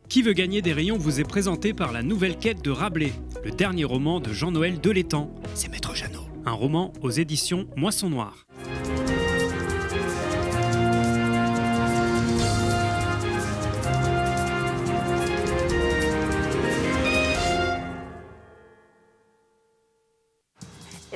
Qui veut gagner des rayons vous est présenté par La Nouvelle Quête de Rabelais, le dernier roman de Jean-Noël Delétang. C'est Maître Jeannot. Un roman aux éditions Moisson Noire.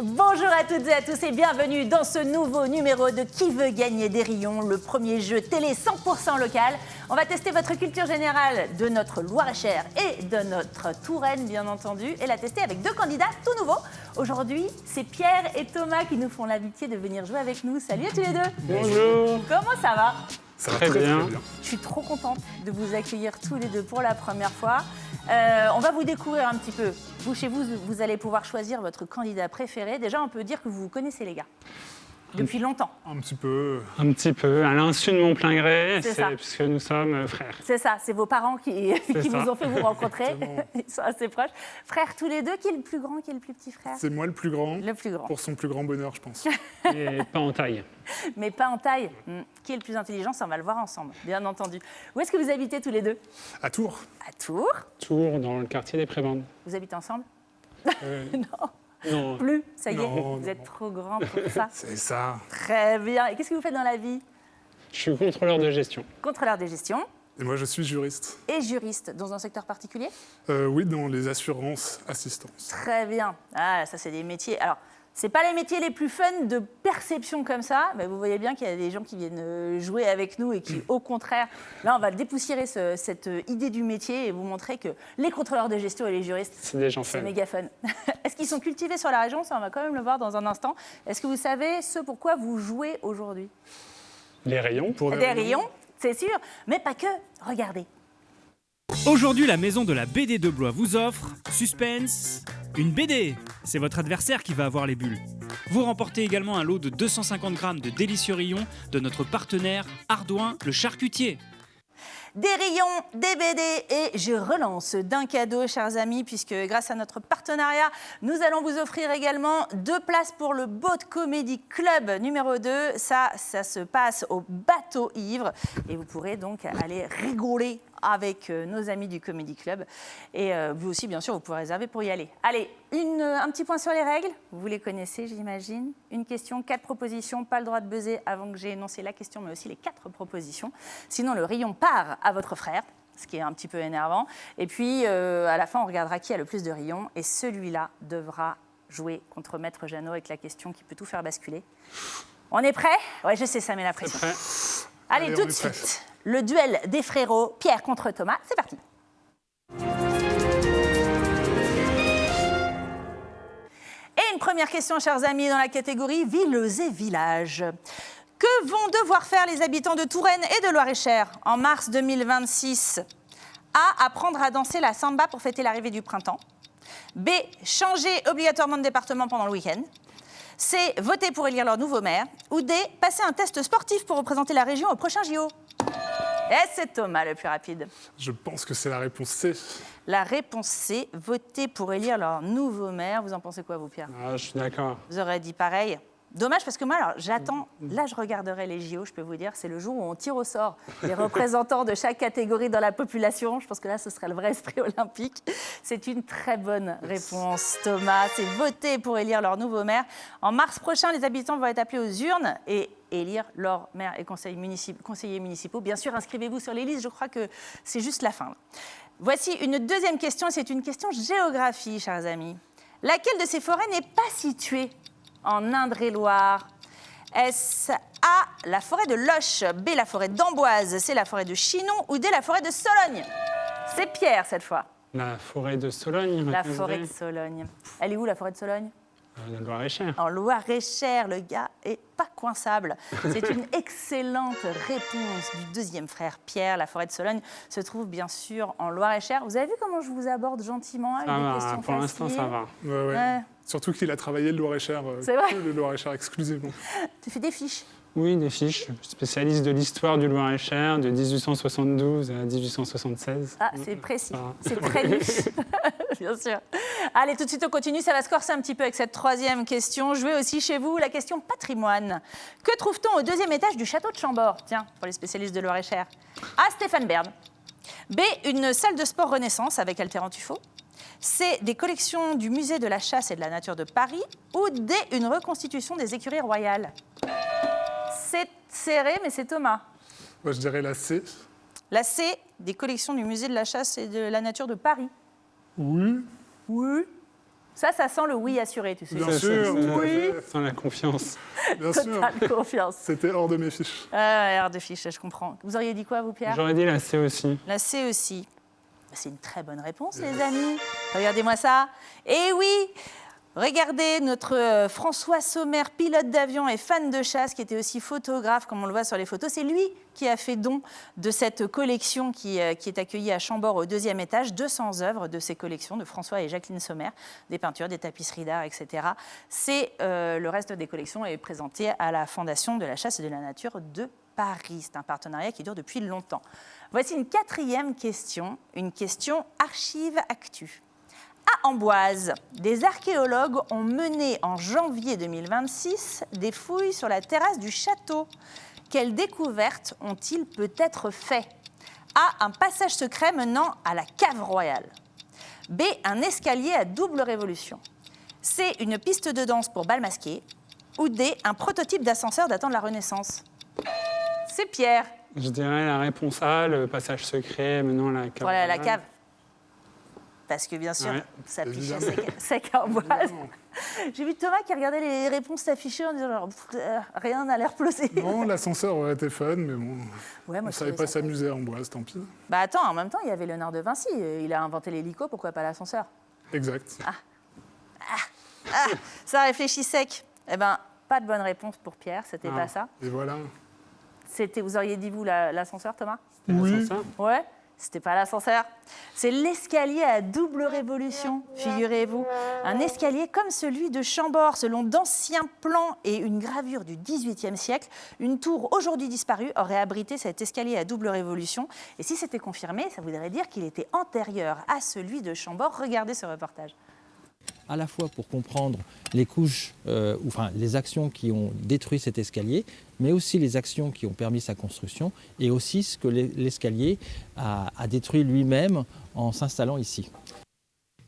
Bonjour à toutes et à tous et bienvenue dans ce nouveau numéro de Qui veut gagner des rayons, le premier jeu télé 100% local. On va tester votre culture générale de notre Loir-et-Cher et de notre Touraine, bien entendu, et la tester avec deux candidats tout nouveaux. Aujourd'hui, c'est Pierre et Thomas qui nous font l'amitié de venir jouer avec nous. Salut à tous les deux. Bonjour. Comment ça va? Ça va très bien. Je suis trop contente de vous accueillir tous les deux pour la première fois. On va vous découvrir un petit peu. Vous, chez vous, vous allez pouvoir choisir votre candidat préféré. Déjà, on peut dire que vous vous connaissez, les gars, depuis longtemps. Un petit peu. Un petit peu, à l'insu de mon plein gré, C'est ça. puisque nous sommes frères. C'est ça, c'est vos parents qui ça. vous ont fait vous rencontrer. Exactement. Ils sont assez proches. Frères tous les deux, qui est le plus grand, qui est le plus petit frère? C'est moi le plus grand. Le plus grand. Pour son plus grand bonheur, je pense. Et pas en taille. Mais pas en taille. Qui est le plus intelligent, ça on va le voir ensemble, bien entendu. Où est-ce que vous habitez tous les deux? À Tours. À Tours. Tours, dans le quartier des Prébendes. Vous habitez ensemble? Non. Non. Plus, ça y est, Non, vous non, êtes non. trop grand pour ça. C'est ça. Très bien. Et qu'est-ce que vous faites dans la vie? Je suis contrôleur de gestion. Contrôleur de gestion Et moi, je suis juriste. et juriste dans un secteur particulier? Oui, dans les assurances assistance. Très bien. Ah, ça, c'est des métiers. Alors, c'est pas les métiers les plus fun de perception comme ça, mais vous voyez bien qu'il y a des gens qui viennent jouer avec nous et qui, au contraire, là, on va dépoussiérer cette idée du métier et vous montrer que les contrôleurs de gestion et les juristes, C'est des gens c'est fun. méga fun. Est-ce qu'ils sont cultivés sur la région? Ça, on va quand même le voir dans un instant. Est-ce que vous savez ce pourquoi vous jouez aujourd'hui? Les rayons. Pour Des rayons, c'est sûr, mais pas que. Regardez. Aujourd'hui, la maison de la BD de Blois vous offre Suspense, une BD. C'est votre adversaire qui va avoir les bulles. Vous remportez également un lot de 250 grammes de délicieux rayons de notre partenaire Ardouin le charcutier. Des rayons, des BD et je relance d'un cadeau, chers amis, puisque grâce à notre partenariat, nous allons vous offrir également 2 places pour le Boat Comedy Club numéro 2. Ça se passe au Bateau Ivre et vous pourrez donc aller rigoler avec nos amis du Comedy Club. Et vous aussi, bien sûr, vous pourrez réserver pour y aller. Allez, un petit point sur les règles. Vous les connaissez, j'imagine. Une question, 4 propositions. Pas le droit de buzzer avant que j'ai énoncé la question, mais aussi les 4 propositions. Sinon, le rayon part à votre frère, ce qui est un petit peu énervant. Et puis, à la fin, on regardera qui a le plus de rayons. Et celui-là devra jouer contre Maître Jeannot avec la question qui peut tout faire basculer. On est prêt? Ouais, je sais, ça met la pression. Après, Allez, Allez, tout on de est prêt. suite, le duel des frérots, Pierre contre Thomas, c'est parti. Et une première question, chers amis, dans la catégorie villes et villages. Que vont devoir faire les habitants de Touraine et de Loir-et-Cher en mars 2026? A. Apprendre à danser la samba pour fêter l'arrivée du printemps. B. Changer obligatoirement de département pendant le week-end. C. Voter pour élire leur nouveau maire. Ou D. Passer un test sportif pour représenter la région au prochain JO. Et c'est Thomas le plus rapide. Je pense que c'est la réponse C. La réponse C. Voter pour élire leur nouveau maire. Vous en pensez quoi, vous, Pierre? je suis d'accord. Vous aurez dit pareil. Dommage, parce que moi, alors, j'attends, là, je regarderai les JO, je peux vous dire, c'est le jour où on tire au sort les représentants de chaque catégorie dans la population. Je pense que là, ce serait le vrai esprit olympique. C'est une très bonne réponse, Thomas. C'est voter pour élire leur nouveau maire. En mars prochain, les habitants vont être appelés aux urnes et élire leur maire et conseillers municipaux. Bien sûr, inscrivez-vous sur les listes, je crois que c'est juste la fin. Voici une deuxième question, et c'est une question géographie, chers amis. Laquelle de ces forêts n'est pas située en Indre-et-Loire? Est-ce A, la forêt de Loches, B, la forêt d'Amboise, C, la forêt de Chinon ou D, la forêt de Sologne? C'est Pierre cette fois. La forêt de Sologne. La forêt de Sologne. Elle est où, la forêt de Sologne? La Loir-et-Cher. En Loir-et-Cher, le gars est pas coinçable. C'est une excellente réponse du deuxième frère Pierre. La forêt de Sologne se trouve bien sûr en Loir-et-Cher. Vous avez vu comment je vous aborde gentiment avec Ça des va, questions pour l'instant, faciles? ça va. Ouais. Ouais. Surtout qu'il a travaillé le Loir-et-Cher. C'est vrai. Que le Loir-et-Cher exclusivement. Tu fais des fiches. Oui, des fiches. Spécialiste de l'histoire du Loir-et-Cher de 1872 à 1876. Ah, c'est précis. Ça va. C'est très niche. Bien sûr. Allez, tout de suite, on continue. Ça va se corser un petit peu avec cette troisième question. Je vais aussi chez vous la question patrimoine. Que trouve-t-on au 2e étage du château de Chambord? Tiens, pour les spécialistes de Loir-et-Cher. A. Stéphane Bern. B, une salle de sport Renaissance avec Altérant Tuffeau. C, des collections du musée de la chasse et de la nature de Paris. Ou D, une reconstitution des écuries royales. C'est serré, mais c'est Thomas. Moi, je dirais la C. La C, des collections du musée de la chasse et de la nature de Paris. Oui, Oui. Ça sent le oui assuré, tu sais. bien sûr. tout à Oui. fait. Sans la confiance. Bien sûr. Totale confiance. C'était hors de mes fiches. Ah, hors de fiche, je comprends. Vous auriez dit quoi, vous, Pierre? J'aurais dit la C aussi. La C aussi. C'est une très bonne réponse, les amis. Regardez-moi ça. Et oui, regardez notre François Sommer, pilote d'avion et fan de chasse, qui était aussi photographe, comme on le voit sur les photos. C'est lui qui a fait don de cette collection qui est accueillie à Chambord au 2e étage. 200 œuvres de ces collections de François et Jacqueline Sommer, des peintures, des tapisseries d'art, etc. Le reste des collections est présenté à la Fondation de la chasse et de la nature de Paris. C'est un partenariat qui dure depuis longtemps. Voici une 4e question, une question archive actu. À Amboise, des archéologues ont mené en janvier 2026 des fouilles sur la terrasse du château. Quelles découvertes ont-ils peut-être fait? A, un passage secret menant à la cave royale. B, un escalier à double révolution. C, une piste de danse pour bal masqué. Ou D, un prototype d'ascenseur datant de la Renaissance. C'est Pierre. Je dirais la réponse A, le passage secret menant à la cave. Voilà, la cave. Parce que bien sûr, Ouais, ça affiche évidemment. sec Amboise. J'ai vu Thomas qui regardait les réponses s'afficher en disant genre, rien n'a l'air plausible. Non, l'ascenseur aurait été fun, mais bon, Ouais, on moi, ne je savait trouvais pas ça cool. s'amuser à Amboise, tant pis. Bah attends, en même temps, il y avait Léonard de Vinci. Il a inventé l'hélico, pourquoi pas l'ascenseur? Exact. Ça réfléchit sec. Eh ben, pas de bonne réponse pour Pierre, c'était Ah. pas ça. Et voilà. Vous auriez dit, vous, l'ascenseur, Thomas? Oui. L'ascenseur. Ouais, c'était pas l'ascenseur. C'est l'escalier à double révolution, figurez-vous. Un escalier comme celui de Chambord, selon d'anciens plans et une gravure du XVIIIe siècle. Une tour aujourd'hui disparue aurait abrité cet escalier à double révolution. Et si c'était confirmé, ça voudrait dire qu'il était antérieur à celui de Chambord. Regardez ce reportage. À la fois pour comprendre les couches, les actions qui ont détruit cet escalier, mais aussi les actions qui ont permis sa construction, et aussi ce que l'escalier a détruit lui-même en s'installant ici.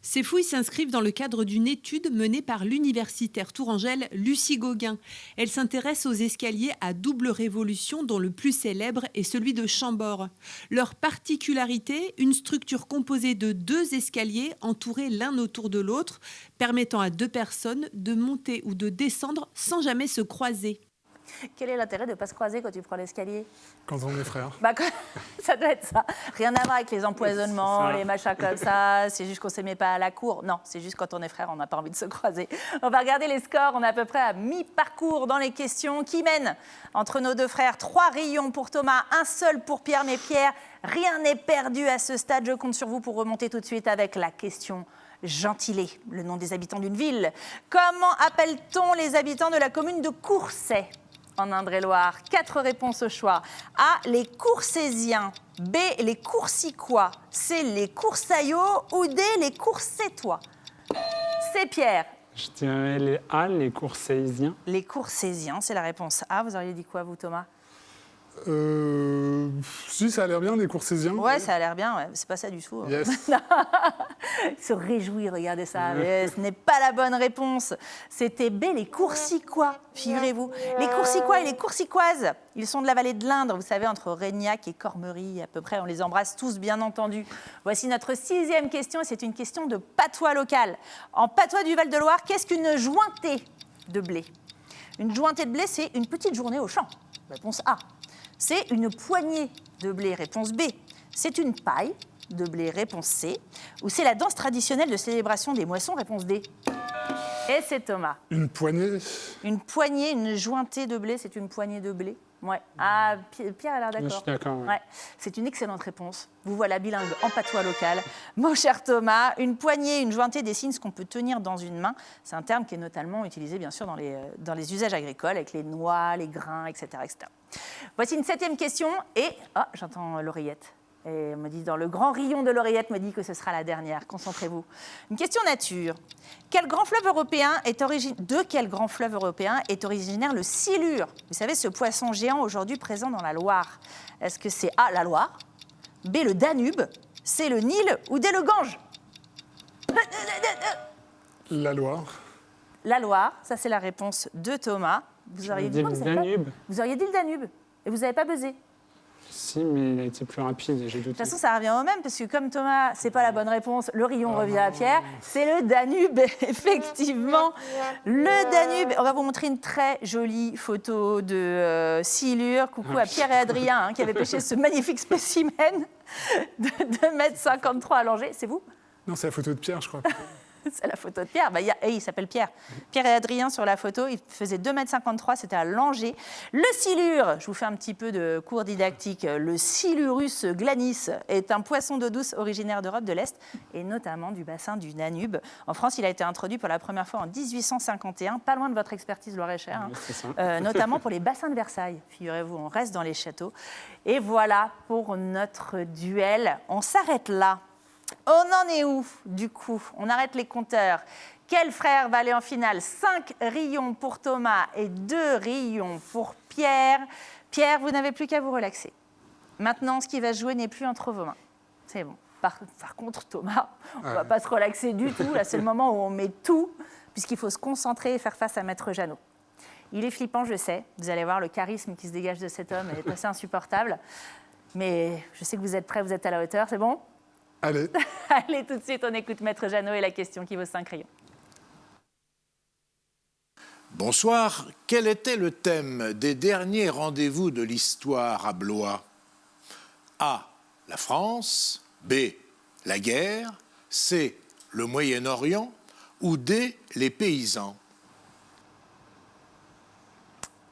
Ces fouilles s'inscrivent dans le cadre d'une étude menée par l'universitaire tourangelle Lucie Gauguin. Elle s'intéresse aux escaliers à double révolution, dont le plus célèbre est celui de Chambord. Leur particularité, une structure composée de 2 escaliers entourés l'un autour de l'autre, permettant à 2 personnes de monter ou de descendre sans jamais se croiser. Quel est l'intérêt de ne pas se croiser quand tu prends l'escalier? Quand on est frères. Bah, ça doit être ça. Rien à voir avec les empoisonnements, C'est ça. les machins comme ça. C'est juste qu'on ne s'aimait pas à la cour. Non, c'est juste quand on est frères, on n'a pas envie de se croiser. On va regarder les scores. On est à peu près à mi-parcours dans les questions. Qui mène entre nos 2 frères? 3 rayons pour Thomas, 1 seul pour Pierre. Mais Pierre, rien n'est perdu à ce stade. Je compte sur vous pour remonter tout de suite avec la question Gentilé, le nom des habitants d'une ville. Comment appelle-t-on les habitants de la commune de Courcey en Indre-et-Loire? 4 réponses au choix. A, les Courcésiens. B, les Coursicois. C, les Coursaillots. Ou D, les Courcétois. C'est Pierre. Je dirais les A, les Courcésiens. Les Courcésiens, c'est la réponse A. Vous auriez dit quoi, vous, Thomas? Si, ça a l'air bien, les Courcésiens. Ouais, ça a l'air bien. Ouais. C'est pas ça du tout. Yes. Il se réjouit, regardez ça. Mais ce n'est pas la bonne réponse. C'était B, les Coursicois, figurez-vous. Les Coursicois et les Coursicoises, ils sont de la vallée de l'Indre, vous savez, entre Régnac et Cormery, à peu près. On les embrasse tous, bien entendu. Voici notre 6e question, et c'est une question de patois local. En patois du Val-de-Loire, qu'est-ce qu'une jointée de blé? Une jointée de blé, c'est une petite journée au champ. Réponse A. C'est une poignée de blé, réponse B. C'est une paille de blé, réponse C. Ou c'est la danse traditionnelle de célébration des moissons, réponse D. Et c'est Thomas. Une poignée. Une poignée, une jointée de blé, c'est une poignée de blé. Ouais. Ah, Pierre a l'air Je d'accord. suis d'accord. Ouais. Ouais, c'est une excellente réponse. Vous voilà bilingue en patois local. Mon cher Thomas, une poignée, une jointée désigne ce qu'on peut tenir dans une main. C'est un terme qui est notamment utilisé, bien sûr, dans les usages agricoles, avec les noix, les grains, etc. etc. Voici une 7e question. Et, j'entends l'oreillette. Et on me dit, dans le grand rayon de l'oreillette, me dit que ce sera la dernière. Concentrez-vous. Une question nature. De quel grand fleuve européen est originaire le silure? Vous savez, ce poisson géant aujourd'hui présent dans la Loire. Est-ce que c'est A, la Loire, B, le Danube, C, le Nil ou D, le Gange? La Loire. La Loire, ça c'est la réponse de Thomas. Vous auriez dit dit quoi, le vous savez pas Danube. Vous auriez dit le Danube et vous n'avez pas buzzé. Si, mais il a été plus rapide et j'ai De douté. toute façon, ça revient au même, parce que comme Thomas, c'est pas la bonne réponse, le rayon revient à Pierre. C'est le Danube, effectivement. Le Danube. On va vous montrer une très jolie photo de silure. Coucou à Pierre et Adrien, hein, qui avaient pêché ce magnifique spécimen de 2,53 m à Langeais. C'est vous? Non, c'est la photo de Pierre, je crois. C'est la photo de Pierre. Il s'appelle Pierre. Pierre et Adrien sur la photo. Il faisait 2,53 m, c'était à Langeais. Le silure, je vous fais un petit peu de cours didactique. Le Silurus glanis est un poisson d'eau douce originaire d'Europe de l'Est et notamment du bassin du Danube. En France, il a été introduit pour la première fois en 1851, pas loin de votre expertise Loir-et-Cher, hein. C'est ça. Notamment pour les bassins de Versailles. Figurez-vous, on reste dans les châteaux. Et voilà pour notre duel. On s'arrête là. On en est où, du coup? On arrête les compteurs. Quel frère va aller en finale? 5 rayons pour Thomas et 2 rayons pour Pierre. Pierre, vous n'avez plus qu'à vous relaxer. Maintenant, ce qui va se jouer n'est plus entre vos mains. C'est bon. Par contre, Thomas, on ne va pas se relaxer du tout. Là, c'est le moment où on met tout, puisqu'il faut se concentrer et faire face à Maître Jeannot. Il est flippant, je sais. Vous allez voir le charisme qui se dégage de cet homme est assez insupportable. Mais je sais que vous êtes prêts, vous êtes à la hauteur. C'est bon? Allez. Allez, tout de suite, on écoute Maître Jeannot et la question qui vaut 5 rayons. Bonsoir. Quel était le thème des derniers rendez-vous de l'histoire à Blois? A. La France. B. La guerre. C. Le Moyen-Orient. Ou D. Les paysans.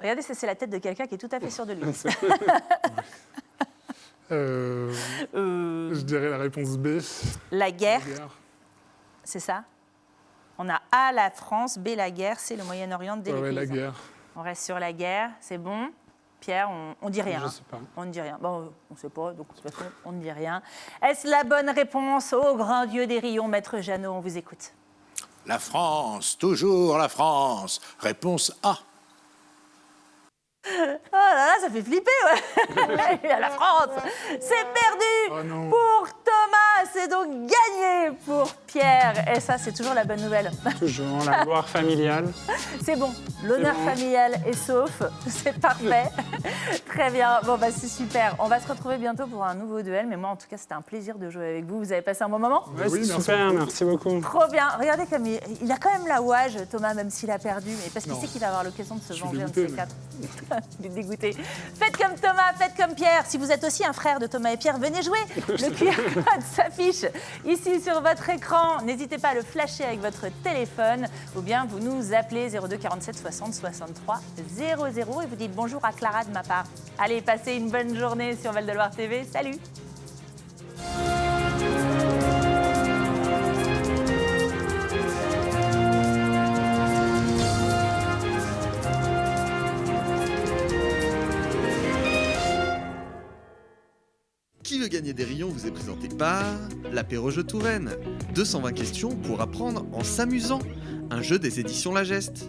Regardez, ça, c'est la tête de quelqu'un qui est tout à fait sûr de lui. Je dirais la réponse B. La guerre, Guerre. c'est ça? On a A, la France, B, la guerre, C, le Moyen-Orient, D, les Ouais, la paysans. guerre. On reste sur la guerre, c'est bon. Pierre, on dit rien. Je sais pas. On ne dit rien. Bon, on ne sait pas, donc de toute façon, on ne dit rien. Est-ce la bonne réponse au grand dieu des rayons, Maître Jeannot? On vous écoute. La France, toujours la France. Réponse A. Oh là là, ça fait flipper, ouais. La France, c'est perdu Oh non. pour Thomas, c'est donc gagné pour Pierre. Et ça, c'est toujours la bonne nouvelle. Toujours la gloire familiale. C'est bon, l'honneur C'est bon. familial est sauf, c'est parfait. Très bien, bon bah c'est super. On va se retrouver bientôt pour un nouveau duel, mais moi en tout cas c'était un plaisir de jouer avec vous. Vous avez passé un bon moment? Ouais, Oui, c'est merci super, beaucoup. merci beaucoup. Trop bien, regardez comme il a quand même la ouage, Thomas, même s'il a perdu, mais parce qu'il Non. sait qu'il va avoir l'occasion de se Je suis venger un de dégoûté, ces mais- quatre. Il est dégoûté. Faites comme Thomas, faites comme Pierre. Si vous êtes aussi un frère de Thomas et Pierre, venez jouer. Le QR code s'affiche ici sur votre écran. N'hésitez pas à le flasher avec votre téléphone ou bien vous nous appelez 02 47 60 63 00 et vous dites bonjour à Clara de ma part. Allez, passez une bonne journée sur Val de Loire TV. Salut! Qui veut gagner des rayons vous est présenté par l'Apéro-Jeu Touraine. 220 questions pour apprendre en s'amusant. Un jeu des éditions La Geste.